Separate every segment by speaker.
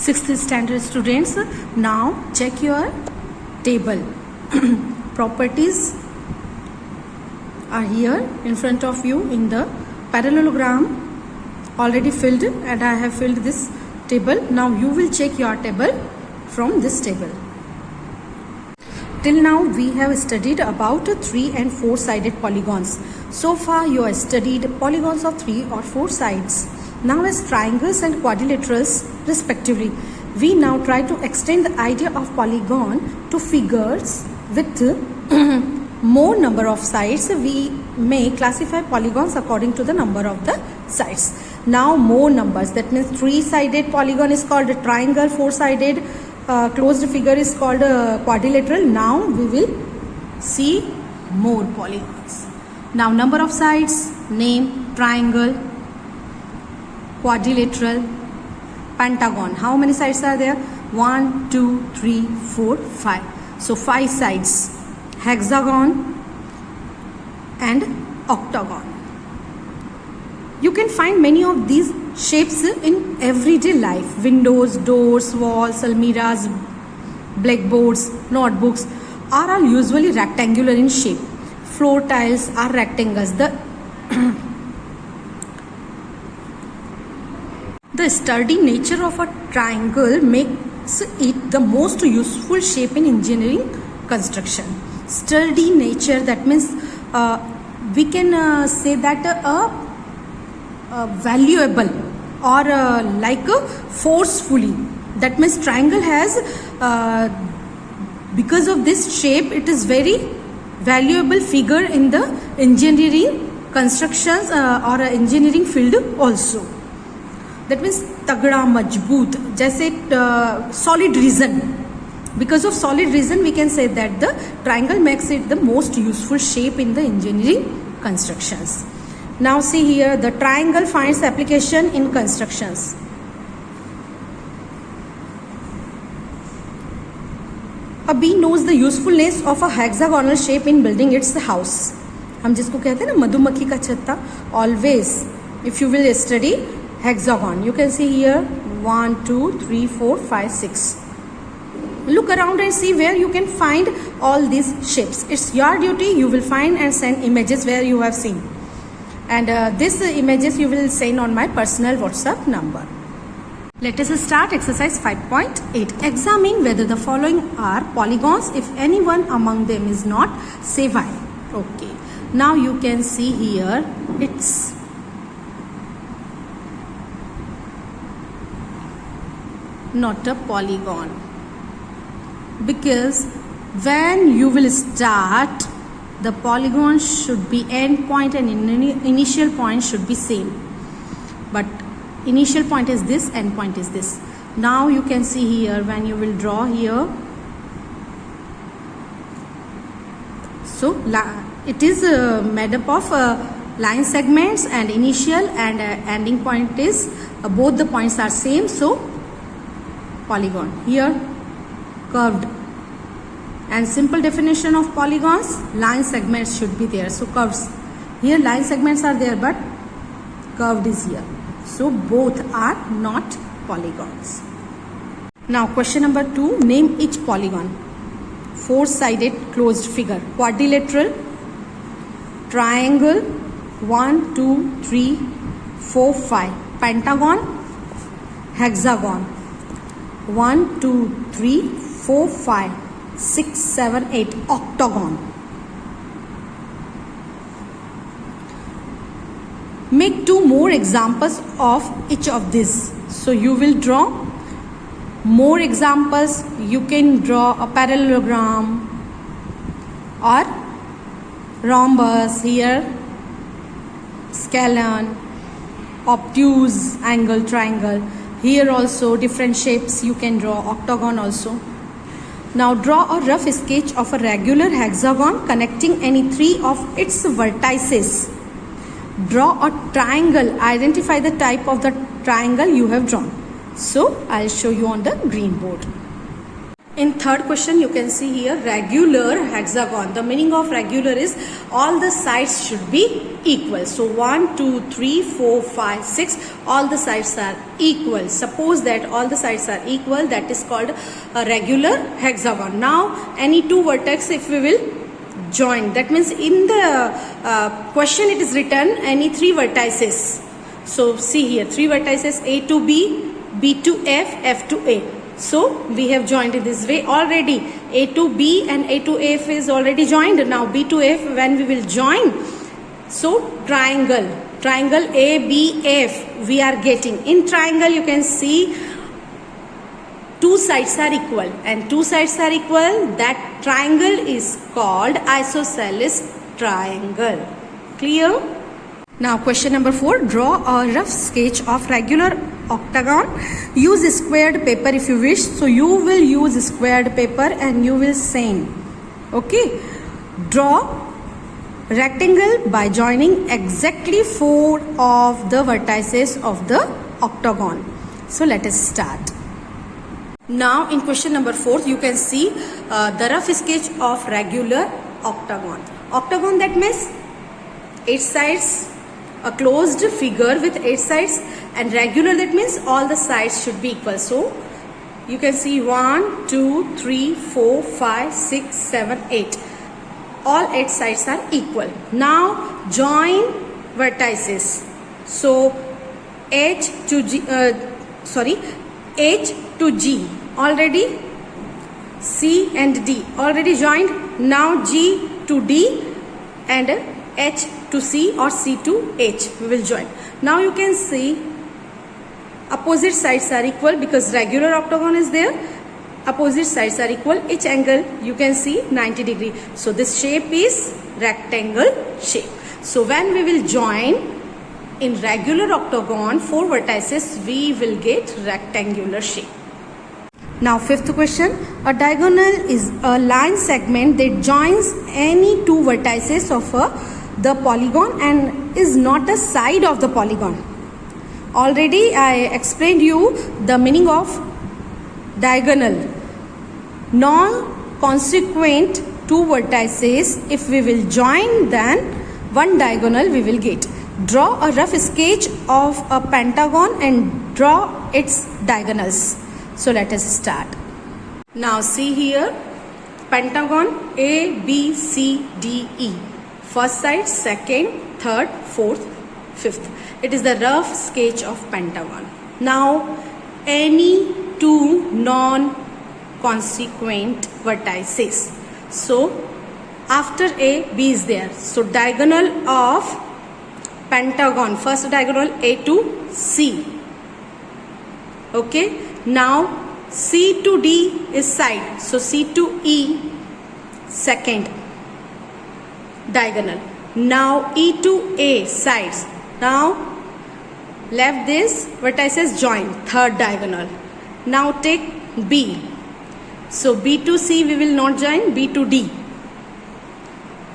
Speaker 1: 6th standard students, now check your table. Properties are here in front of you in the parallelogram already filled, and I have filled this table. Now you will check your table from this table. Till now we have studied about 3 and 4 sided polygons. So far you have studied polygons of 3 or 4 sides. Now as triangles and quadrilaterals respectively. We now try to extend the idea of polygon to figures with more number of sides. We may classify polygons according to the number of the sides. Now more numbers, that means 3-sided polygon is called a triangle, 4-sided closed figure is called a quadrilateral. Now we will see more polygons. Now number of sides, name, triangle, quadrilateral, pentagon. How many sides are there? 1, 2, 3, 4, 5. So 5 sides. Hexagon and octagon. You can find many of these shapes in everyday life. Windows, doors, walls, almirahs, blackboards, notebooks are all usually rectangular in shape. Floor tiles are rectangles. The sturdy nature of a triangle makes it the most useful shape in engineering construction. Sturdy nature, that means we can say that valuable or like forcefully. That means triangle has because of this shape it is very valuable figure in the engineering constructions or engineering field also. That means तगड़ा मजबूत, जैसे solid reason. Because of solid reason we can say that the triangle makes it the most useful shape in the engineering constructions. Now see here, the triangle finds application in constructions. A bee knows the usefulness of a hexagonal shape in building its house. हम जिसको कहते हैं ना मधुमक्खी का छत्ता. Always, if you will study hexagon, you can see here 1, 2, 3, 4, 5, 6. Look around and see where you can find all these shapes. It's your duty. You will find and send images where you have seen. And these images you will send on my personal WhatsApp number. Let us start exercise 5.8. Examine whether the following are polygons. If any one among them is not, say why. Okay. Now you can see here it's not a polygon. Because when you will start, the polygon should be end point and initial point should be same. But initial point is this, end point is this. Now you can see here when you will draw here. So it is made up of line segments, and initial and ending point is both the points are same. So polygon. Here curved, and simple definition of polygons, line segments should be there. So curves, here line segments are there but curved is here, so both are not polygons. Now question number 2, name each polygon. 4-sided closed figure, quadrilateral, triangle, 1, 2, 3, 4, 5, pentagon, hexagon, 1, 2, 3, 4, 5, 6, 7, 8, octagon. Make 2 more examples of each of these. So you will draw more examples. You can draw a parallelogram or rhombus, here scalene, obtuse angle triangle. Here also different shapes you can draw, octagon also. Now draw a rough sketch of a regular hexagon connecting any 3 of its vertices. Draw a triangle. Identify the type of the triangle you have drawn. So I'll show you on the green board. In third question, you can see here regular hexagon. The meaning of regular is all the sides should be equal. So 1, 2, 3, 4, 5, 6, all the sides are equal. Suppose that all the sides are equal, that is called a regular hexagon. Now any two vertex, if we will join, that means in the question it is written any three vertices. So see here, three vertices, A to B, B to F, F to A. So we have joined in this way already. A to B and A to F is already joined. Now B to F, when we will join, so triangle ABF we are getting. In triangle you can see two sides are equal, and two sides are equal, that triangle is called isosceles triangle. Clear? Now question number 4, draw a rough sketch of regular octagon. Use squared paper if you wish. So you will use squared paper and you will same. Okay. Draw rectangle by joining exactly 4 of the vertices of the octagon. So let us start. Now in question number 4, you can see the rough sketch of regular octagon. Octagon, that means 8 sides, a closed figure with 8 sides, and regular, that means all the sides should be equal. So you can see 1, 2, 3, 4, 5, 6, 7, 8. All 8 sides are equal. Now join vertices. So H to G, H to G already, C and D already joined. Now G to D and H to C or C to H we will join. Now you can see opposite sides are equal because regular octagon is there. Opposite sides are equal. Each angle you can see 90 degree. So this shape is rectangle shape. So when we will join in regular octagon 4 vertices, we will get rectangular shape. Now fifth question, a diagonal is a line segment that joins any two vertices of the polygon and is not a side of the polygon. Already I explained you the meaning of diagonal. Non-consequent two vertices, if we will join, then one diagonal we will get. Draw a rough sketch of a pentagon and draw its diagonals. So let us start. Now see here, pentagon A, B, C, D, E. First side, second, third, fourth, fifth. It is the rough sketch of pentagon. Now any two non-consequent vertices. So after A, B is there. So diagonal of pentagon, first diagonal A to C. Okay. Now C to D is side. So C to E, second diagonal. Now E to A, sides. Now left this vertices join, third diagonal. Now take B. So B to C we will not join, B to D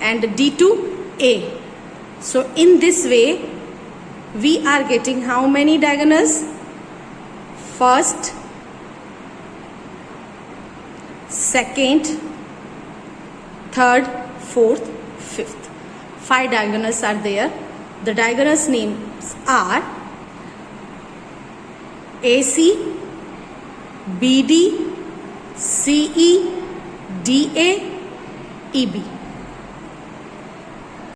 Speaker 1: and D to A. So in this way we are getting how many diagonals? First, second, third, fourth, fifth. 5 diagonals are there. The diagonals names are AC, BD, CE, DA, EB.